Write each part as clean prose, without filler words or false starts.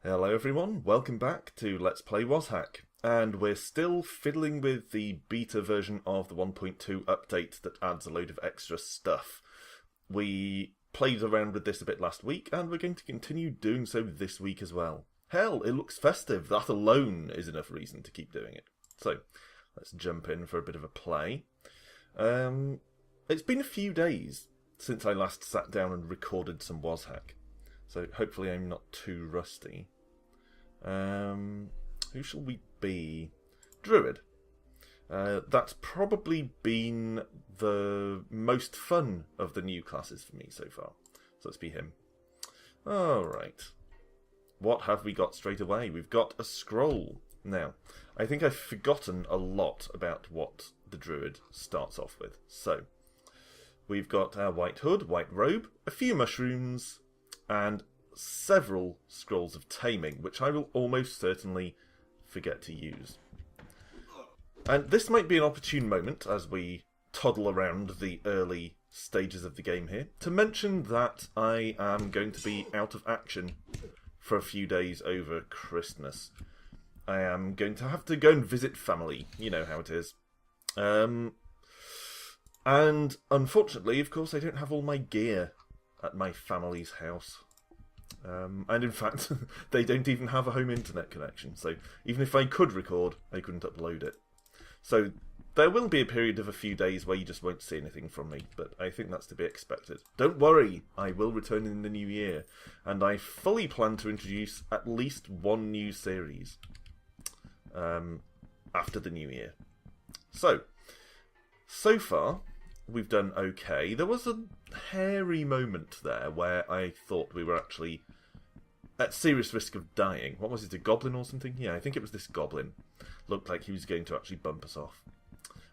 Hello everyone, welcome back to Let's Play WazHack. And we're still fiddling with the beta version of the 1.2 update that adds a load of extra stuff. We played around with this a bit last week, and we're going to continue doing so this week as well. Hell, it looks festive. That alone is enough reason to keep doing it. So, let's jump in for a bit of a play. It's been a few days since I last sat down and recorded some WazHack. So hopefully I'm not too rusty. Who shall we be? Druid. That's probably been the most fun of the new classes for me so far. So let's be him. Alright. What have we got straight away? We've got a scroll. Now, I think I've forgotten a lot about what the Druid starts off with. So, we've got our white hood, white robe, a few mushrooms, and several scrolls of taming, which I will almost certainly forget to use. And this might be an opportune moment, as we toddle around the early stages of the game here, to mention that I am going to be out of action for a few days over Christmas. I am going to have to go and visit family, you know how it is. And unfortunately, of course, I don't have all my gear at my family's house. And in fact, they don't even have a home internet connection, so even if I could record, I couldn't upload it. So there will be a period of a few days where you just won't see anything from me, but I think that's to be expected. Don't worry, I will return in the new year, and I fully plan to introduce at least one new series after the new year. So far, we've done okay. There was a hairy moment there where I thought we were actually at serious risk of dying. What was it, a goblin or something? Yeah, I think it was this goblin. Looked like he was going to actually bump us off.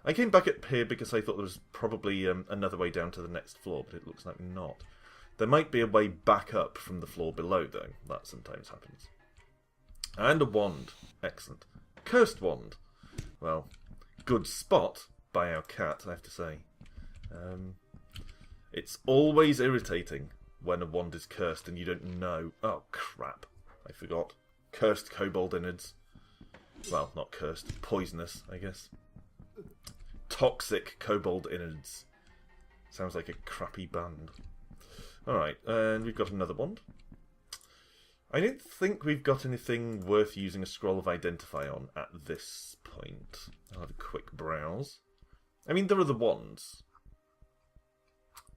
I came back up here because I thought there was probably another way down to the next floor, but it looks like not. There might be a way back up from the floor below, though. That sometimes happens. And a wand. Excellent. Cursed wand. Well, good spot by our cat, I have to say. It's always irritating when a wand is cursed and you don't know. Oh, crap. I forgot. Cursed kobold innards. Well, not cursed. Poisonous, I guess. Toxic kobold innards. Sounds like a crappy band. Alright, and we've got another wand. I don't think we've got anything worth using a scroll of identify on at this point. I'll have a quick browse. I mean, there are the wands,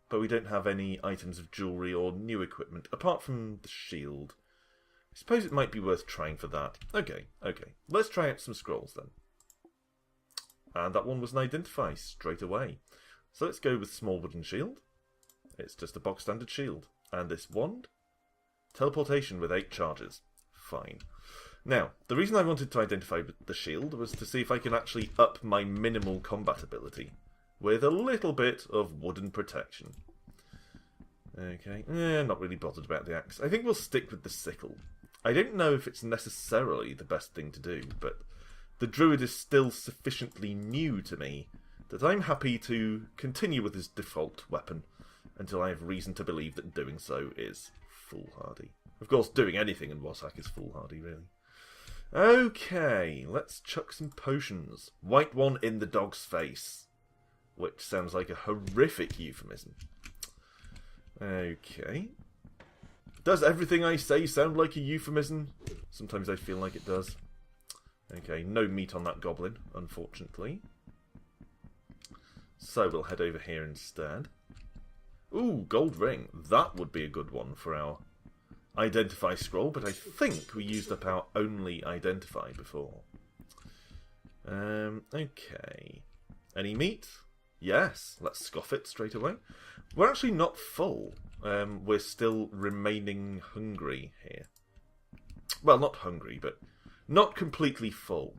but we don't have any items of jewellery or new equipment, apart from the shield. I suppose it might be worth trying for that. Okay. Let's try out some scrolls then. And that one was an identify straight away. So let's go with small wooden shield. It's just a box standard shield. And this wand? Teleportation with 8 charges. Fine. Now, the reason I wanted to identify the shield was to see if I can actually up my minimal combat ability with a little bit of wooden protection. Okay, not really bothered about the axe. I think we'll stick with the sickle. I don't know if it's necessarily the best thing to do, but the druid is still sufficiently new to me that I'm happy to continue with his default weapon until I have reason to believe that doing so is foolhardy. Of course, doing anything in WazHack is foolhardy, really. Okay, let's chuck some potions. White one in the dog's face, which sounds like a horrific euphemism. Okay. Does everything I say sound like a euphemism? Sometimes I feel like it does. Okay, no meat on that goblin, unfortunately. So we'll head over here instead. Ooh, gold ring. That would be a good one for our identify scroll, but I think we used up our only identify before. Okay. Any meat? Yes, let's scoff it straight away. We're actually not full. We're still remaining hungry here. Well, not hungry, but not completely full.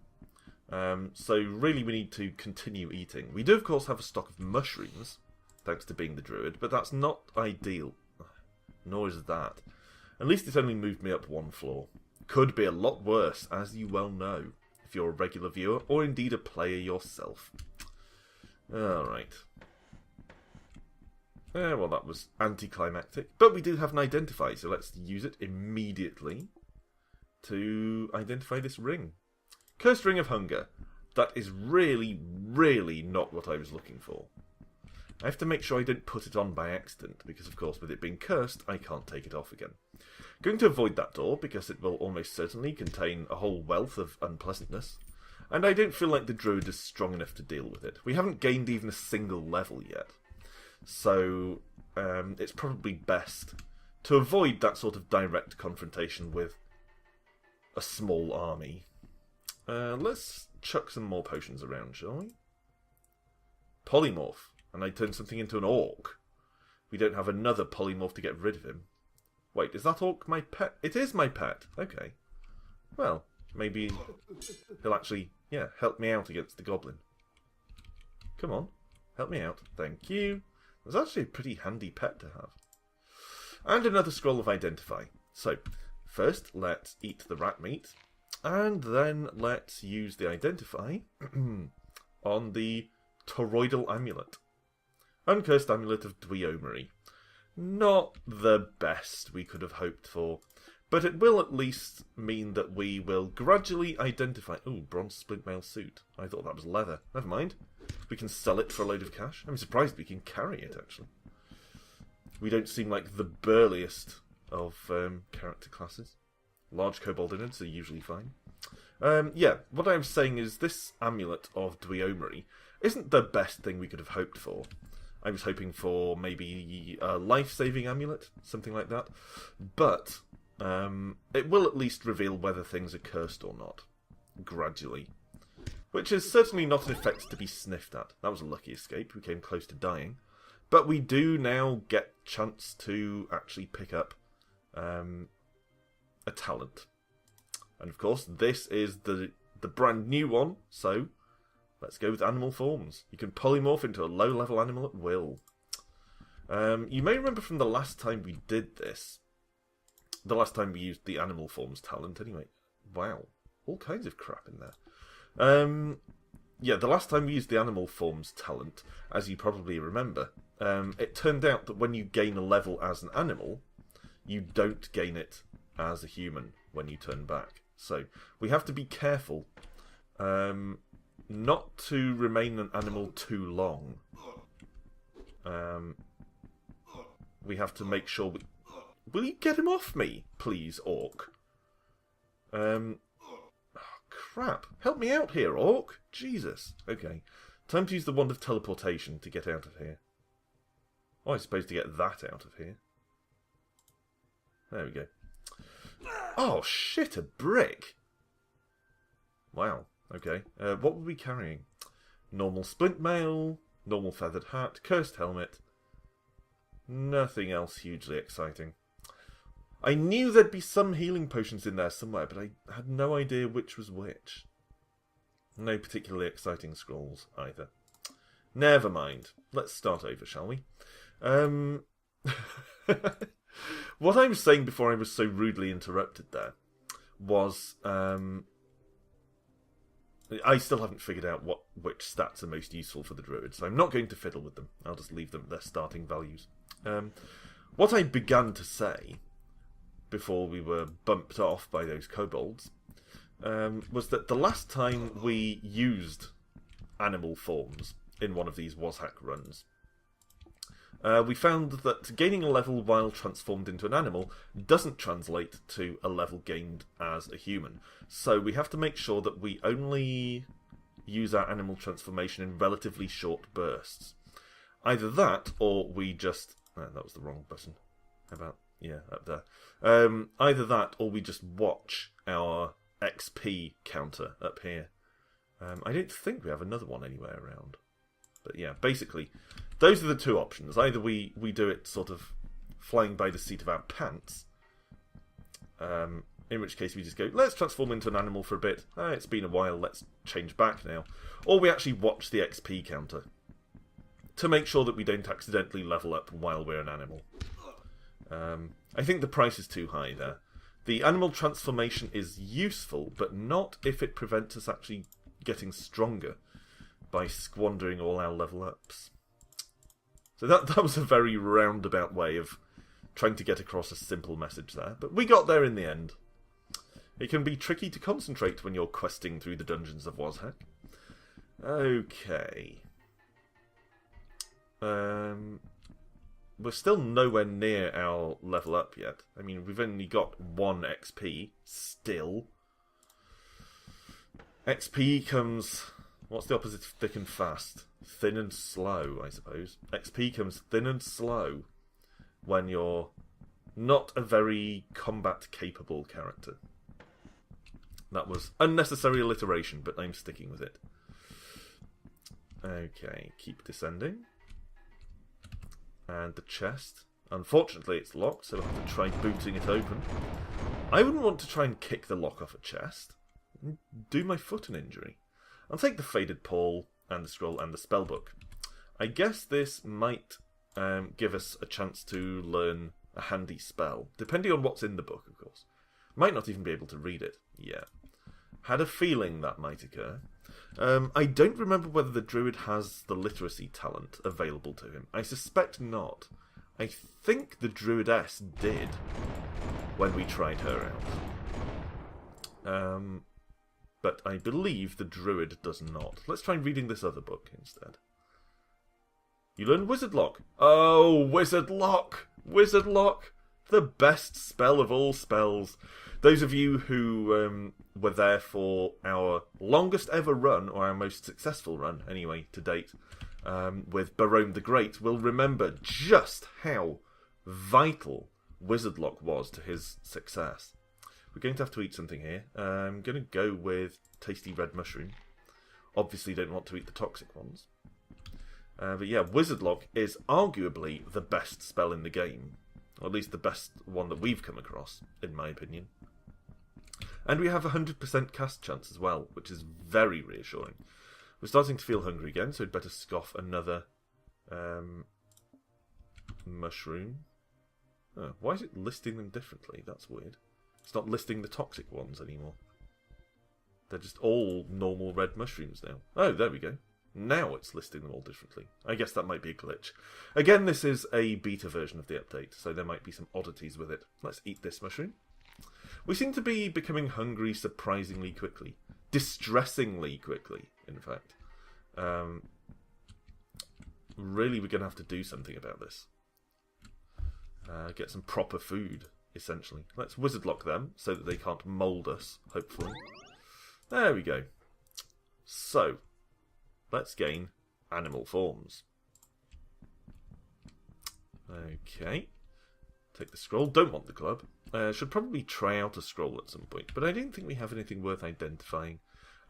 So really we need to continue eating. We do, of course, have a stock of mushrooms, thanks to being the druid, but that's not ideal. Nor is that. At least it's only moved me up one floor. Could be a lot worse, as you well know, if you're a regular viewer, or indeed a player yourself. Alright. Well, that was anticlimactic. But we do have an identify, so let's use it immediately. to identify this ring. Cursed Ring of Hunger. That is really, really not what I was looking for. I have to make sure I don't put it on by accident, because of course with it being cursed, I can't take it off again. Going to avoid that door, because it will almost certainly contain a whole wealth of unpleasantness. And I don't feel like the druid is strong enough to deal with it. We haven't gained even a single level yet. So it's probably best to avoid that sort of direct confrontation with a small army. Let's chuck some more potions around, shall we? Polymorph. And I turn something into an orc. We don't have another polymorph to get rid of him. Wait, is that orc my pet? It is my pet. Okay. Well, maybe he'll actually, help me out against the goblin. Come on. Help me out. Thank you. That's actually a pretty handy pet to have. And another scroll of Identify. So, first, let's eat the rat meat. And then let's use the Identify on the toroidal amulet. Uncursed Amulet of Dweomery. Not the best we could have hoped for, but it will at least mean that we will gradually identify... Ooh, bronze splint mail suit. I thought that was leather. Never mind. We can sell it for a load of cash. I'm surprised we can carry it, actually. We don't seem like the burliest of character classes. Large kobold innards are usually fine. What I was saying is this amulet of Dweomery isn't the best thing we could have hoped for. I was hoping for maybe a life-saving amulet, something like that. But it will at least reveal whether things are cursed or not, gradually. Which is certainly not an effect to be sniffed at. That was a lucky escape. We came close to dying. But we do now get chance to actually pick up a talent. And of course, this is the brand new one, so let's go with animal forms. You can polymorph into a low-level animal at will. You may remember from the last time we did this, the last time we used the animal forms talent anyway. Wow, all kinds of crap in there. The last time we used the animal forms talent, as you probably remember, it turned out that when you gain a level as an animal, you don't gain it as a human when you turn back. So we have to be careful not to remain an animal too long. We have to make sure we... Will you get him off me, please, orc? Crap. Help me out here, orc. Jesus. Okay. Time to use the Wand of Teleportation to get out of here. Oh, I suppose to get that out of here. There we go. Oh, shit, a brick. Wow. Okay. What were we carrying? Normal splint mail, normal feathered hat, cursed helmet. Nothing else hugely exciting. I knew there'd be some healing potions in there somewhere, but I had no idea which was which. No particularly exciting scrolls either. Never mind. Let's start over, shall we? What I was saying before I was so rudely interrupted there was I still haven't figured out which stats are most useful for the druid, so I'm not going to fiddle with them. I'll just leave them at their starting values. What I began to say before we were bumped off by those kobolds was that the last time we used animal forms in one of these WazHack runs, we found that gaining a level while transformed into an animal doesn't translate to a level gained as a human. So we have to make sure that we only use our animal transformation in relatively short bursts. Either that, or we just... that was the wrong button. How about... yeah, up there. Either that, or we just watch our XP counter up here. I don't think we have another one anywhere around. But yeah, basically, those are the two options. Either we do it sort of flying by the seat of our pants, in which case we just go, let's transform into an animal for a bit. It's been a while, let's change back now. Or we actually watch the XP counter to make sure that we don't accidentally level up while we're an animal. I think the price is too high there. The animal transformation is useful, but not if it prevents us actually getting stronger by squandering all our level ups. So that was a very roundabout way of trying to get across a simple message there. But we got there in the end. It can be tricky to concentrate when you're questing through the dungeons of WazHack. Okay. We're still nowhere near our level up yet. I mean, we've only got 1 XP, still. XP comes... What's the opposite of thick and fast? Thin and slow, I suppose. XP comes thin and slow when you're not a very combat-capable character. That was unnecessary alliteration, but I'm sticking with it. Okay, keep descending. And the chest. Unfortunately, it's locked, so I'll have to try booting it open. I wouldn't want to try and kick the lock off a chest. Do my foot an injury. I'll take the Faded Pall and the scroll and the spellbook. I guess this might give us a chance to learn a handy spell, depending on what's in the book, of course. Might not even be able to read it. Yeah. Had a feeling that might occur. I don't remember whether the druid has the literacy talent available to him. I suspect not. I think the druidess did when we tried her out. But I believe the druid does not. Let's try reading this other book instead. You learn Wizard Lock. Oh, Wizard Lock! Wizard Lock! The best spell of all spells. Those of you who were there for our longest ever run, or our most successful run, anyway, to date, with Barone the Great, will remember just how vital Wizard Lock was to his success. We're going to have to eat something here. I'm going to go with tasty red mushroom. Obviously don't want to eat the toxic ones. But yeah, Wizard Lock is arguably the best spell in the game. Or at least the best one that we've come across, in my opinion. And we have a 100% cast chance as well, which is very reassuring. We're starting to feel hungry again, so we'd better scoff another mushroom. Oh, why is it listing them differently? That's weird. It's not listing the toxic ones anymore. They're just all normal red mushrooms now. Oh, there we go. Now it's listing them all differently. I guess that might be a glitch. Again, this is a beta version of the update, so there might be some oddities with it. Let's eat this mushroom. We seem to be becoming hungry surprisingly quickly. Distressingly quickly, in fact. Really, we're going to have to do something about this. Get some proper food, essentially. Let's Wizard Lock them, so that they can't mould us, hopefully. There we go. So, let's gain animal forms. Okay. Take the scroll. Don't want the club. Should probably try out a scroll at some point, but I don't think we have anything worth identifying.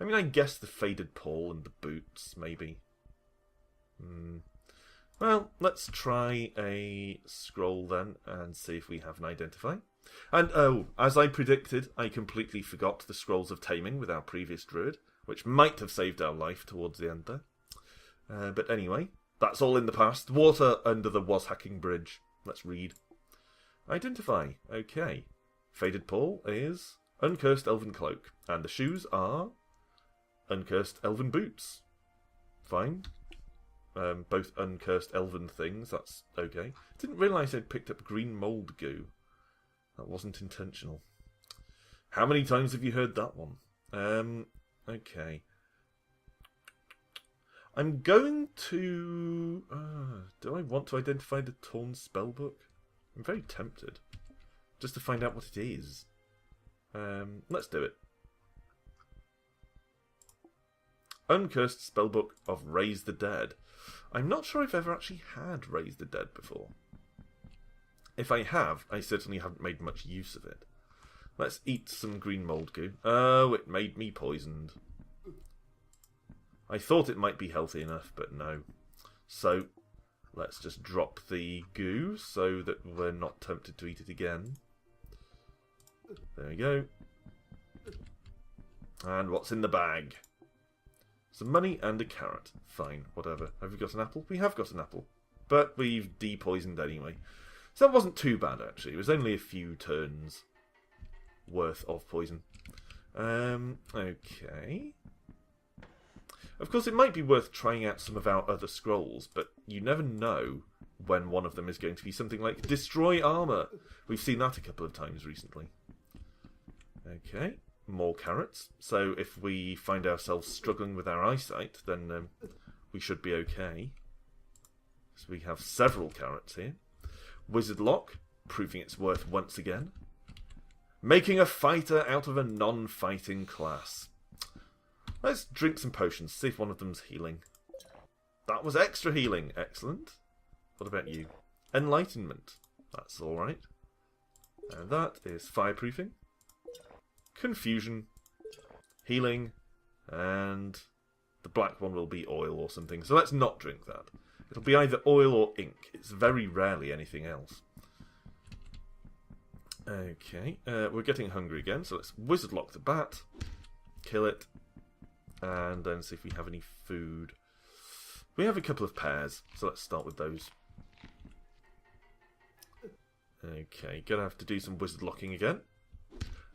I mean, I guess the Faded Pall and the boots, maybe. Well, let's try a scroll then and see if we have an identify. And, oh, as I predicted, I completely forgot the Scrolls of Taming with our previous druid, which might have saved our life towards the end there. But anyway, that's all in the past. Water under the WazHacking bridge. Let's read. Identify. Okay. Faded Pall is Uncursed Elven Cloak, and the shoes are Uncursed Elven Boots. Fine. Both uncursed elven things, that's okay. Didn't realise I'd picked up green mould goo. That wasn't intentional. How many times have you heard that one? Okay. I'm going to... do I want to identify the torn spellbook? I'm very tempted. Just to find out what it is. Let's do it. Uncursed Spellbook of Raise the Dead. I'm not sure I've ever actually had Raise the Dead before. If I have, I certainly haven't made much use of it. Let's eat some green mould goo. Oh, it made me poisoned. I thought it might be healthy enough, but no. So, let's just drop the goo so that we're not tempted to eat it again. There we go. And what's in the bag? Some money and a carrot. Fine, whatever. Have we got an apple? We have got an apple. But we've de-poisoned anyway. So that wasn't too bad, actually. It was only a few turns worth of poison. Okay. Of course, it might be worth trying out some of our other scrolls, but you never know when one of them is going to be something like Destroy Armour. We've seen that a couple of times recently. Okay, more carrots. So if we find ourselves struggling with our eyesight, then we should be okay. So we have several carrots here. Wizard Lock, proving its worth once again. Making a fighter out of a non-fighting class. Let's drink some potions, see if one of them's healing. That was extra healing. Excellent. What about you? Enlightenment. That's alright. And that is fireproofing. Confusion. Healing. And the black one will be oil or something. So let's not drink that. It'll be either oil or ink. It's very rarely anything else. Okay. We're getting hungry again. So let's wizard lock the bat. Kill it. And then see if we have any food. We have a couple of pears. So let's start with those. Okay. Gonna have to do some wizard locking again.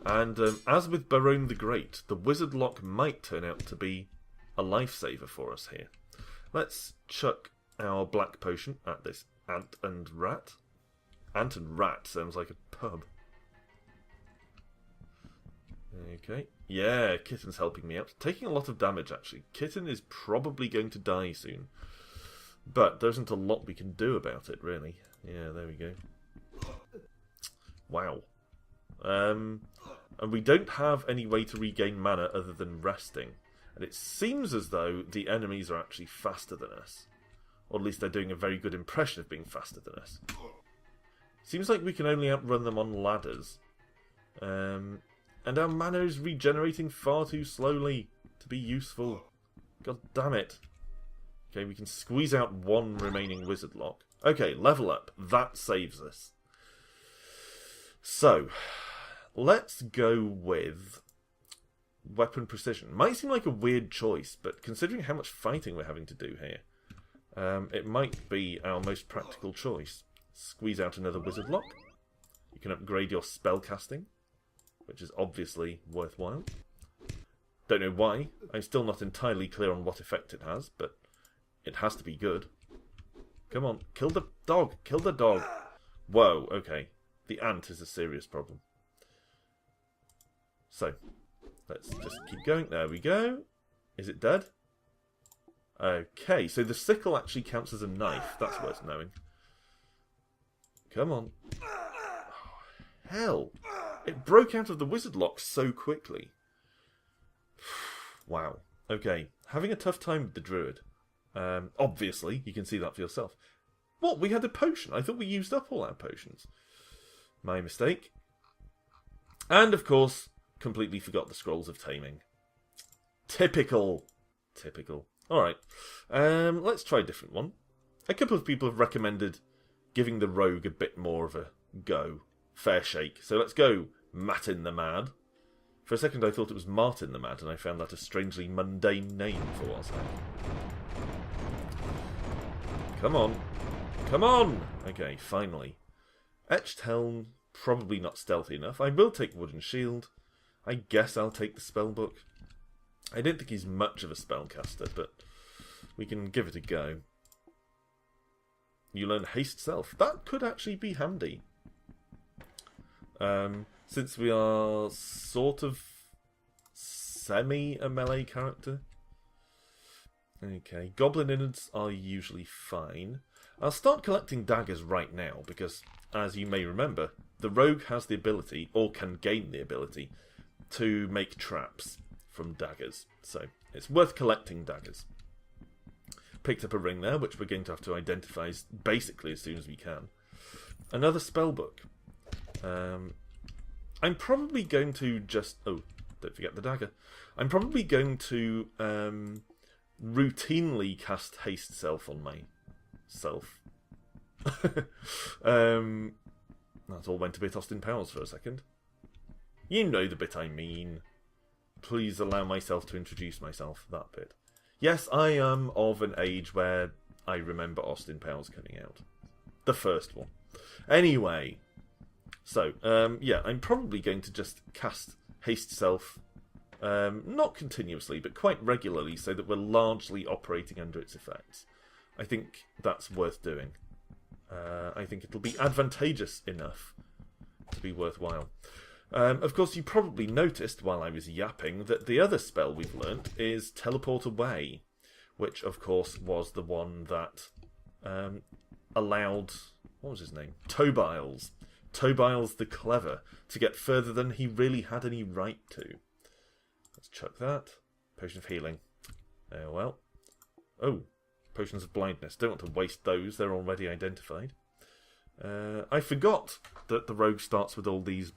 And as with Barone the Great, the wizard lock might turn out to be a lifesaver for us here. Let's chuck our black potion at this ant and rat. Ant and rat sounds like a pub. Okay. Yeah, Kitten's helping me out. Taking a lot of damage, actually. Kitten is probably going to die soon. But there isn't a lot we can do about it, really. Yeah, there we go. Wow. And we don't have any way to regain mana other than resting. And it seems as though the enemies are actually faster than us. Or at least they're doing a very good impression of being faster than us. Seems like we can only outrun them on ladders. And our mana is regenerating far too slowly to be useful. God damn it. Okay, we can squeeze out one remaining wizard lock. Okay, level up. That saves us. So, let's go with weapon precision. Might seem like a weird choice, but considering how much fighting we're having to do here, it might be our most practical choice. Squeeze out another wizard lock. You can upgrade your spell casting, which is obviously worthwhile. Don't know why. I'm still not entirely clear on what effect it has, but it has to be good. Come on, kill the dog! Kill the dog! Whoa, okay. The ant is a serious problem. So, let's just keep going. There we go. Is it dead? Okay, so the sickle actually counts as a knife. That's worth knowing. Come on. Oh, hell. It broke out of the wizard lock so quickly. Wow. Okay, having a tough time with the druid. Obviously, you can see that for yourself. What? We had a potion? I thought we used up all our potions. My mistake. And, of course, completely forgot the Scrolls of Taming. Typical. Typical. Alright. Let's try a different one. A couple of people have recommended giving the rogue a bit more of a go. Fair shake. So let's go Matin the Mad. For a second I thought it was Martin the Mad, and I found that a strangely mundane name for WazHack. Come on. Come on! Okay, finally. Etched Helm, probably not stealthy enough. I will take Wooden Shield. I guess I'll take the Spellbook. I don't think he's much of a spellcaster, but we can give it a go. You learn Haste Self. That could actually be handy. Since we are sort of a melee character. Okay, Goblin Innards are usually fine. I'll start collecting daggers right now, because, as you may remember, the rogue has the ability, or can gain the ability, to make traps from daggers. So, it's worth collecting daggers. Picked up a ring there, which we're going to have to identify basically as soon as we can. Another spellbook. I'm probably going to just... Oh, don't forget the dagger. I'm probably going to routinely cast Haste Self on myself. That all went a bit Austin Powers for a second. You know the bit I mean. Please allow myself to introduce myself, that bit. Yes, I am of an age where I remember Austin Powers coming out. The first one. Anyway, so, yeah, I'm probably going to just cast Haste Self, not continuously, but quite regularly, so that we're largely operating under its effects. I think that's worth doing. I think it'll be advantageous enough to be worthwhile. Of course, you probably noticed while I was yapping that the other spell we've learnt is Teleport Away, which, of course, was the one that allowed... What was his name? Tobiles the Clever to get further than he really had any right to. Let's chuck that. Potion of Healing. Well. Oh, Potions of Blindness. Don't want to waste those. They're already identified. I forgot that the rogue starts with all these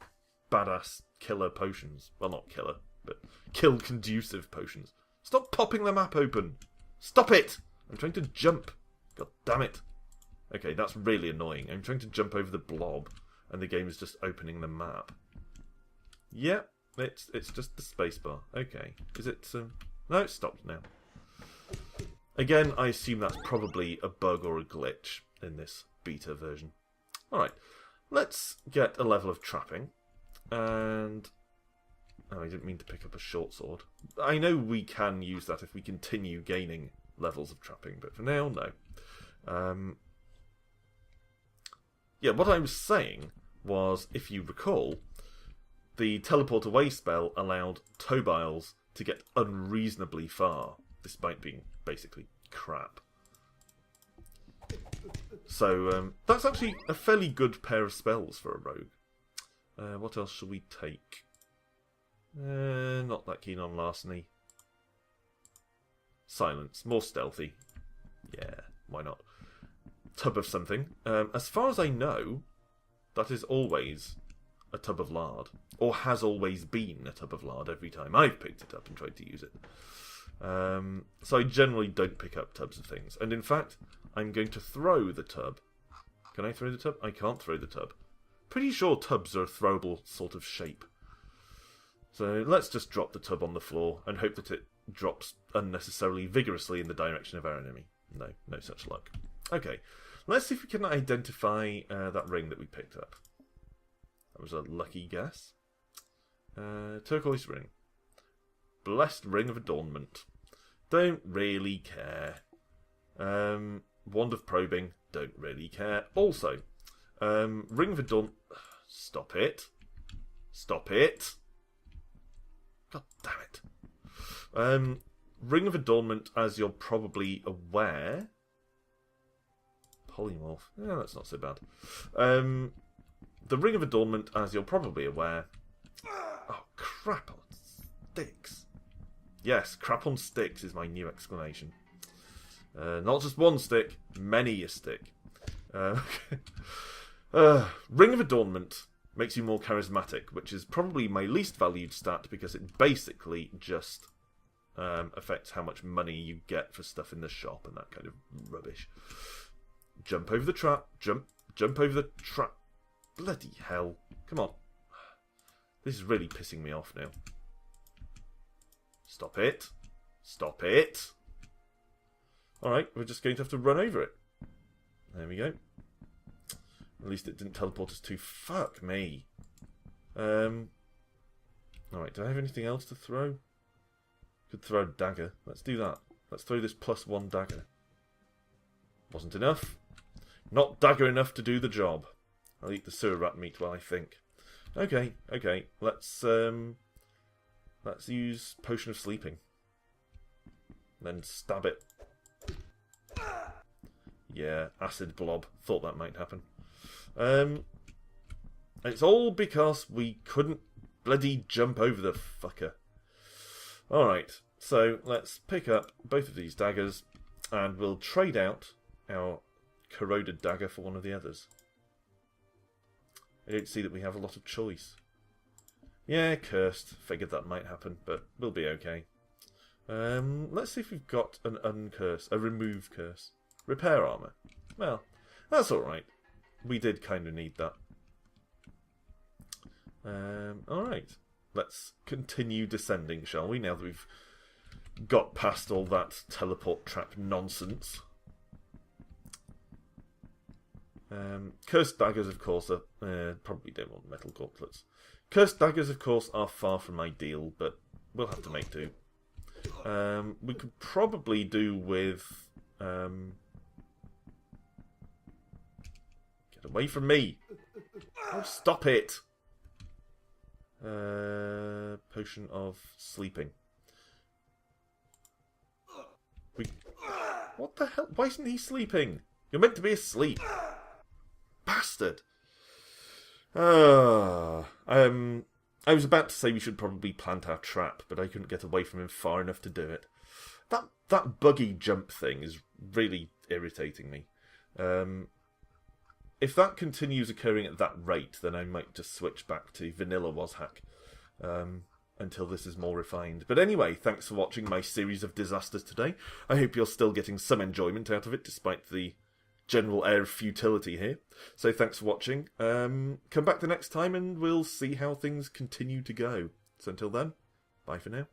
badass killer potions. Well, not killer, but kill-conducive potions. Stop popping the map open! Stop it! I'm trying to jump. God damn it. Okay, that's really annoying. I'm trying to jump over the blob, and the game is just opening the map. Yep, it's just the spacebar. Okay. Is it... No, it's stopped now. Again, I assume that's probably a bug or a glitch in this beta version. Alright, let's get a level of trapping. And... Oh, I didn't mean to pick up a short sword. I know we can use that if we continue gaining levels of trapping, but for now, no. Yeah, what I was saying was, if you recall, the Teleport Away spell allowed Tobiles to get unreasonably far, despite being basically crap. So, that's actually a fairly good pair of spells for a rogue. What else shall we take? Not that keen on larceny. Silence, more stealthy. Yeah, why not? Tub of something. As far as I know, that is always a tub of lard. Or has always been a tub of lard every time I've picked it up and tried to use it. So I generally don't pick up tubs of things. And in fact, I'm going to throw the tub. Can I throw the tub? I can't throw the tub. Pretty sure tubs are a throwable sort of shape. So let's just drop the tub on the floor and hope that it drops unnecessarily vigorously in the direction of our enemy. No such luck. Okay, let's see if we can identify that ring that we picked up. That was a lucky guess. Turquoise ring. Blessed ring of adornment. Don't really care. Wand of probing. Don't really care. Also, ring of adornment. Stop it. Stop it. God damn it. Ring of Adornment, as you're probably aware... Polymorph. Yeah, that's not so bad. The Ring of Adornment, as you're probably aware... Oh, crap on sticks. Yes, crap on sticks is my new exclamation. Not just one stick, many a stick. Ring of Adornment makes you more charismatic, which is probably my least valued stat because it basically just affects how much money you get for stuff in the shop and that kind of rubbish. Jump over the trap. Jump over the trap. Bloody hell. Come on. This is really pissing me off now. Stop it. Stop it. Alright, we're just going to have to run over it. There we go. At least it didn't teleport us to... Fuck me. Alright, do I have anything else to throw? Could throw a dagger. Let's do that. Let's throw this +1 dagger. Wasn't enough. Not dagger enough to do the job. I'll eat the sewer rat meat while I think. Okay. Let's use Potion of Sleeping. Then stab it. Yeah, acid blob. Thought that might happen. It's all because we couldn't bloody jump over the fucker. Alright, so let's pick up both of these daggers and we'll trade out our corroded dagger for one of the others. I don't see that we have a lot of choice. Yeah, cursed. Figured that might happen, but we'll be okay. Let's see if we've got an uncurse, a remove curse. Repair armour. Well, that's alright. We did kind of need that. Alright. Let's continue descending, shall we, now that we've got past all that teleport trap nonsense. Cursed daggers, of course, are... probably don't want metal gauntlets. Cursed daggers, of course, are far from ideal, but we'll have to make do. We could probably do with... Get away from me! Oh, stop it! Potion of sleeping. What the hell? Why isn't he sleeping? You're meant to be asleep. Bastard. I was about to say we should probably plant our trap, but I couldn't get away from him far enough to do it. That buggy jump thing is really irritating me. If that continues occurring at that rate, then I might just switch back to vanilla WazHack until this is more refined. But anyway, thanks for watching my series of disasters today. I hope you're still getting some enjoyment out of it, despite the general air of futility here. So thanks for watching. Come back the next time and we'll see how things continue to go. So until then, bye for now.